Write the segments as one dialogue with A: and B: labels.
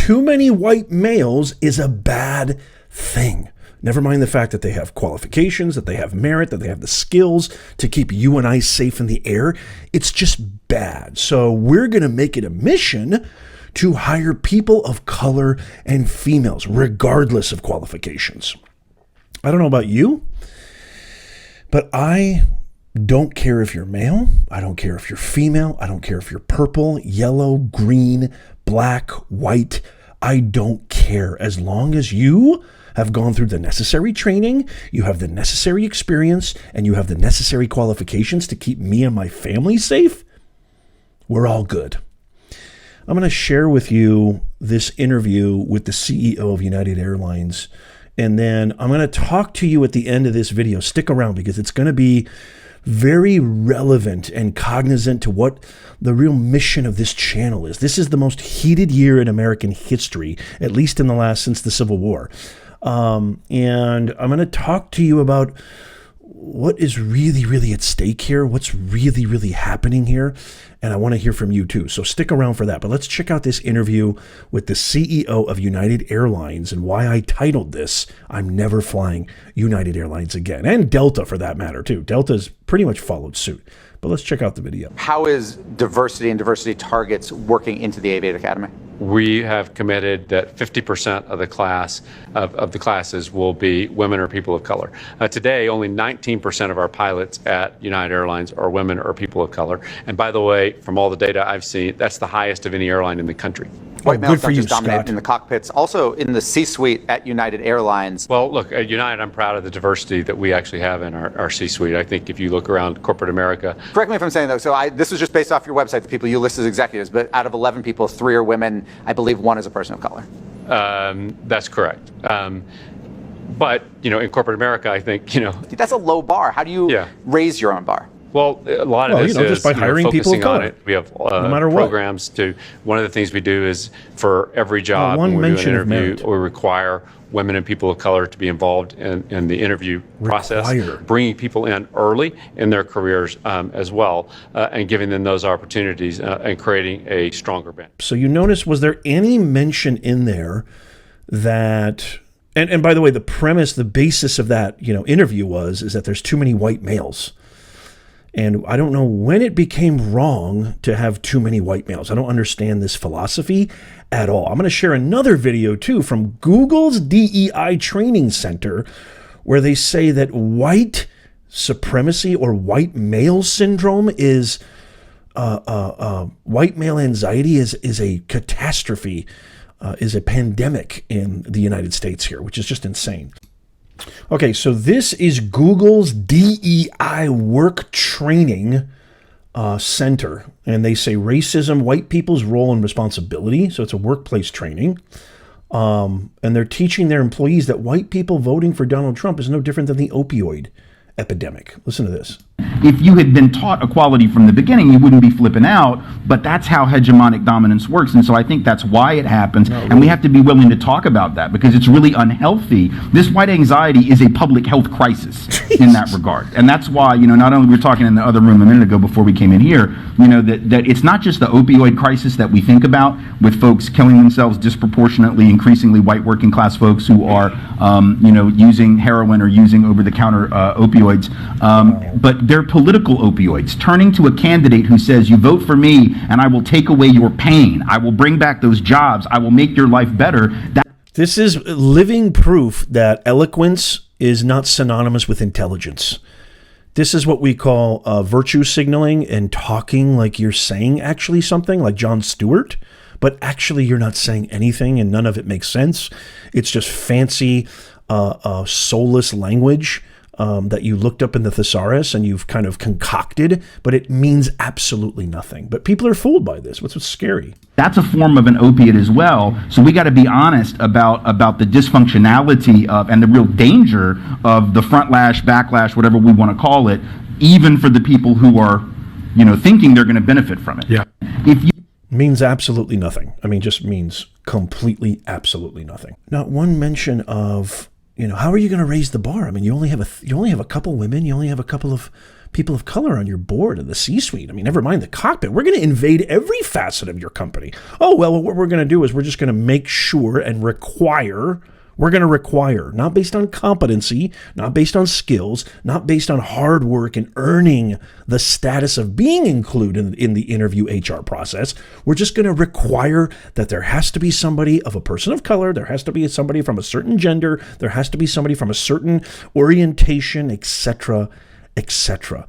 A: too many white males is a bad thing. Never mind the fact that they have qualifications, that they have merit, that they have the skills to keep you and I safe in the air. It's just bad. So we're going to make it a mission to hire people of color and females, regardless of qualifications. I don't know about you, but I don't care if you're male. I don't care if you're female. I don't care if you're purple, yellow, green, black, white. I don't care, as long as you have gone through the necessary training, you have the necessary experience, and you have the necessary qualifications to keep me and my family safe. We're all good. I'm going to share with you this interview with the CEO of United Airlines, and then I'm going to talk to you at the end of this video. Stick around, because it's going to be very relevant and cognizant to what the real mission of this channel is. This is the most heated year in American history, at least since the Civil War. And I'm going to talk to you about what is really, really at stake here, what's really, really happening here. And I want to hear from you too. So stick around for that. But let's check out this interview with the CEO of United Airlines, and why I titled this, "I'm Never Flying United Airlines Again." And Delta, for that matter, too. Delta's pretty much followed suit. But let's check out the video.
B: How is diversity and diversity targets working into the Aviate Academy?
C: We have committed that 50% of the class of the classes will be women or people of color. Today, only 19% of our pilots at United Airlines are women or people of color. And by the way, from all the data I've seen, that's the highest of any airline in the country.
B: White males don't just dominate in the cockpits, also in the C-suite at United Airlines.
C: Well, look, at United, I'm proud of the diversity that we actually have in our C-suite. I think if you look around corporate America.
B: Correct me if I'm saying, though, so this was just based off your website, the people you list as executives, but out of 11 people, 3 are women. I believe 1 is a person of color.
C: That's correct. But, in corporate America, I think,
B: That's a low bar. How do you raise your own bar?
C: Well, a lot of this is
A: just by hiring people of color.
C: on it. We have programs to. One of the things we do is for every job when we do an interview, we require women and people of color to be involved in the interview process, bringing people in early in their careers as well, and giving them those opportunities and creating a stronger bench.
A: So you notice, was there any mention in there that? And by the way, the premise, the basis of that interview is that there's too many white males. And I don't know when it became wrong to have too many white males. I don't understand this philosophy at all. I'm going to share another video too from Google's DEI Training Center, where they say that white supremacy or white male syndrome is white male anxiety is a catastrophe, is a pandemic in the United States here, which is just insane. Okay, so this is Google's DEI Work Training Center, and they say racism, white people's role and responsibility. So it's a workplace training, and they're teaching their employees that white people voting for Donald Trump is no different than the opioid epidemic. Listen to this.
D: If you had been taught equality from the beginning, you wouldn't be flipping out, but that's how hegemonic dominance works. And so I think that's why it happens. And we have to be willing to talk about that, because it's really unhealthy. This white anxiety is a public health crisis in that regard. And that's why, not only we were talking in the other room a minute ago before we came in here, that it's not just the opioid crisis that we think about with folks killing themselves disproportionately, increasingly white working class folks who are, using heroin or using over-the-counter opioids, but they're political opioids. Turning to a candidate who says, "You vote for me and I will take away your pain. I will bring back those jobs. I will make your life better."
A: This is living proof that eloquence is not synonymous with intelligence. This is what we call virtue signaling and talking like you're saying actually something, like Jon Stewart, but actually you're not saying anything and none of it makes sense. It's just fancy, soulless language that you looked up in the thesaurus and you've kind of concocted, but it means absolutely nothing. But people are fooled by this. What's scary?
D: That's a form of an opiate as well. So we got to be honest about the dysfunctionality of and the real danger of the front lash, backlash, whatever we want to call it, even for the people who are, thinking they're going to benefit from it.
A: Yeah. Means absolutely nothing. I mean, just means completely, absolutely nothing. Not one mention of, how are you going to raise the bar? I mean, you only have a couple women, you only have a couple of people of color on your board of the C-suite. I mean, never mind the cockpit. We're going to invade every facet of your company. Oh, well, what we're going to do is we're just going to make sure and require, not based on competency, not based on skills, not based on hard work and earning the status of being included in the interview HR process. We're just going to require that there has to be somebody of a person of color, there has to be somebody from a certain gender, there has to be somebody from a certain orientation, etc., etc.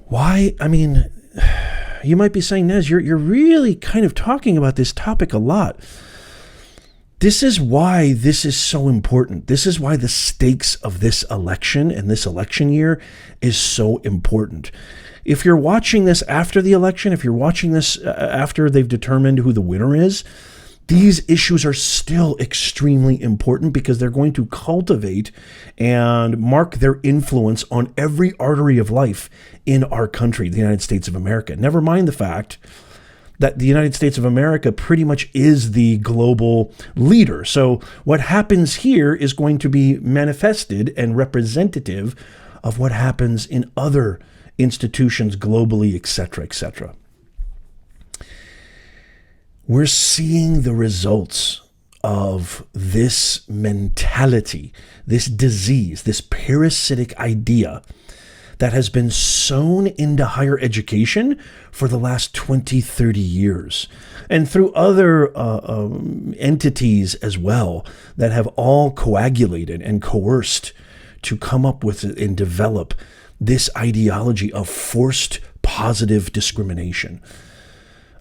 A: Why? I mean, you might be saying, Nez, you're really kind of talking about this topic a lot. This is why this is so important. This is why the stakes of this election and this election year is so important. If you're watching this after the election, if you're watching this after they've determined who the winner is, these issues are still extremely important because they're going to cultivate and mark their influence on every artery of life in our country, the United States of America. Never mind the fact that the United States of America pretty much is the global leader. So what happens here is going to be manifested and representative of what happens in other institutions globally, etc., etc. We're seeing the results of this mentality, this disease, this parasitic idea that has been sown into higher education for the last 20, 30 years, and through other entities as well that have all coagulated and coerced to come up with and develop this ideology of forced positive discrimination.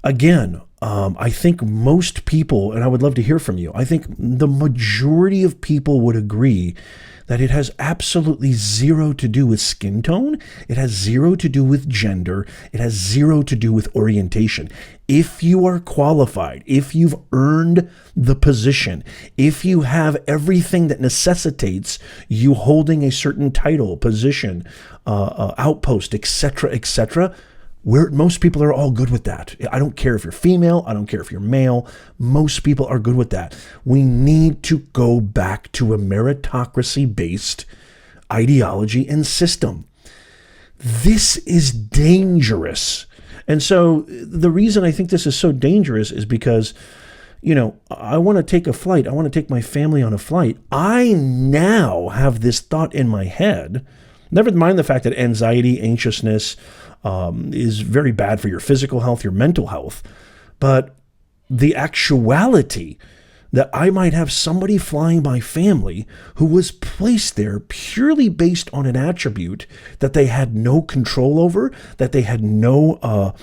A: Again, I think most people, and I would love to hear from you, I think the majority of people would agree that it has absolutely zero to do with skin tone. It has zero to do with gender. It has zero to do with orientation. If you are qualified, if you've earned the position, if you have everything that necessitates you holding a certain title, position, outpost, etc., etc., most people are all good with that. I don't care if you're female. I don't care if you're male. Most people are good with that. We need to go back to a meritocracy-based ideology and system. This is dangerous. And so the reason I think this is so dangerous is because, I want to take a flight. I want to take my family on a flight. I now have this thought in my head. Never mind the fact that anxiety, anxiousness, is very bad for your physical health, your mental health. But the actuality that I might have somebody flying my family who was placed there purely based on an attribute that they had no control over, that they had no,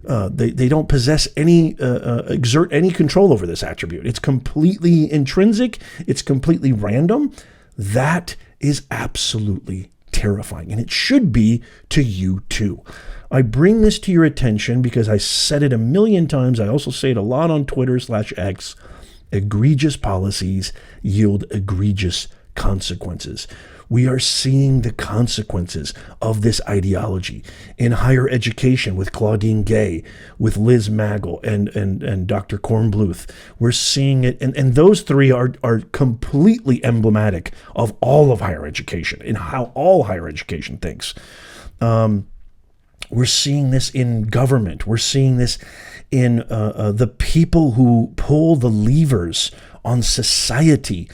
A: they don't possess any, exert any control over this attribute. It's completely intrinsic. It's completely random. That is absolutely terrifying, and it should be to you too. I bring this to your attention because I said it a million times. I also say it a lot on Twitter/X. Egregious policies yield egregious consequences. We are seeing the consequences of this ideology in higher education with Claudine Gay, with Liz Magel, and Dr. Kornbluth. We're seeing it, and those three are completely emblematic of all of higher education and how all higher education thinks. We're seeing this in government. We're seeing this in the people who pull the levers on society.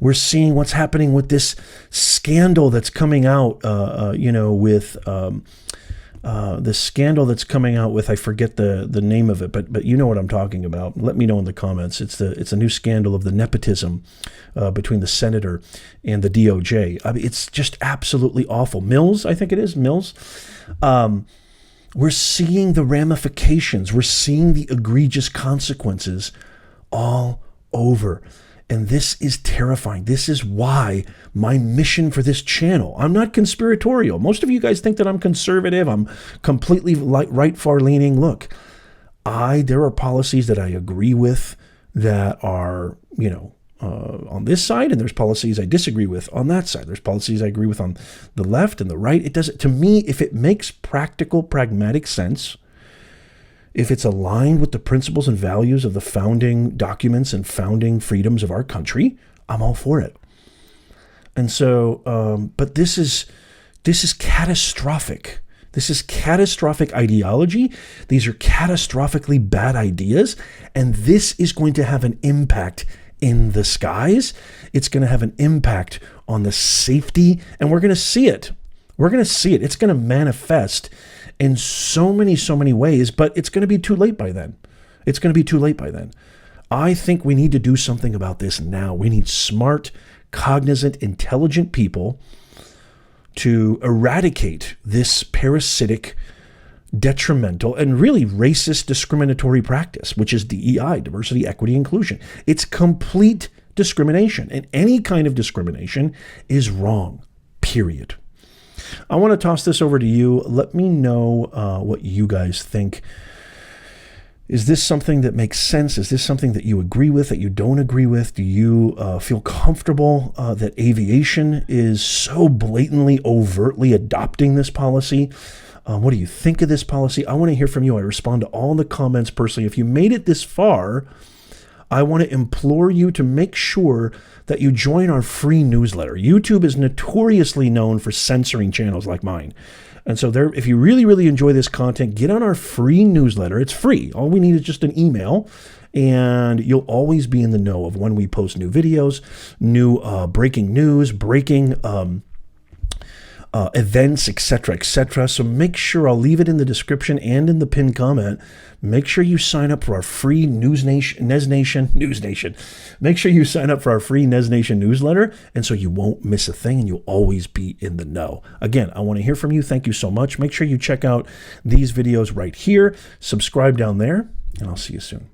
A: We're seeing what's happening with this scandal that's coming out, with the scandal that's coming out with, I forget the name of it, but you know what I'm talking about. Let me know in the comments. It's a new scandal of the nepotism between the senator and the DOJ. I mean, it's just absolutely awful. Mills, I think it is, Mills. We're seeing the ramifications. We're seeing the egregious consequences all over. And this is terrifying. This is why my mission for this channel, I'm not conspiratorial. Most of you guys think that I'm conservative. I'm completely right, far leaning. Look, there are policies that I agree with that are, on this side, and there's policies I disagree with on that side. There's policies I agree with on the left and the right. It doesn't, to me, if it makes practical, pragmatic sense, if it's aligned with the principles and values of the founding documents and founding freedoms of our country, I'm all for it. And so, but this is This is catastrophic. This is catastrophic ideology. These are catastrophically bad ideas. And this is going to have an impact in the skies. It's going to have an impact on the safety. And we're going to see it. We're going to see it. It's going to manifest in so many ways. But it's going to be too late by then. It's going to be too late by then. I think we need to do something about this now. We need smart, cognizant, intelligent people to eradicate this parasitic, detrimental, and really racist discriminatory practice, which is DEI, diversity, equity, inclusion. It's complete discrimination, and any kind of discrimination is wrong, period. I want to toss this over to you. Let me know what you guys think. Is this something that makes sense? Is this something that you agree with, that you don't agree with? Do you feel comfortable that aviation is so blatantly, overtly adopting this policy? What do you think of this policy? I want to hear from you. I respond to all the comments personally. If you made it this far, I want to implore you to make sure that you join our free newsletter. YouTube is notoriously known for censoring channels like mine. And so there, if you really enjoy this content, get on our free newsletter. It's free. All we need is just an email, and you'll always be in the know of when we post new videos, new breaking news, breaking events, etc. So make sure, I'll leave it in the description and in the pinned comment. Make sure you sign up for our free News Nation. Make sure you sign up for our free Nez Nation newsletter, and so you won't miss a thing, and you'll always be in the know. Again, I want to hear from you. Thank you so much. Make sure you check out these videos right here. Subscribe down there, and I'll see you soon.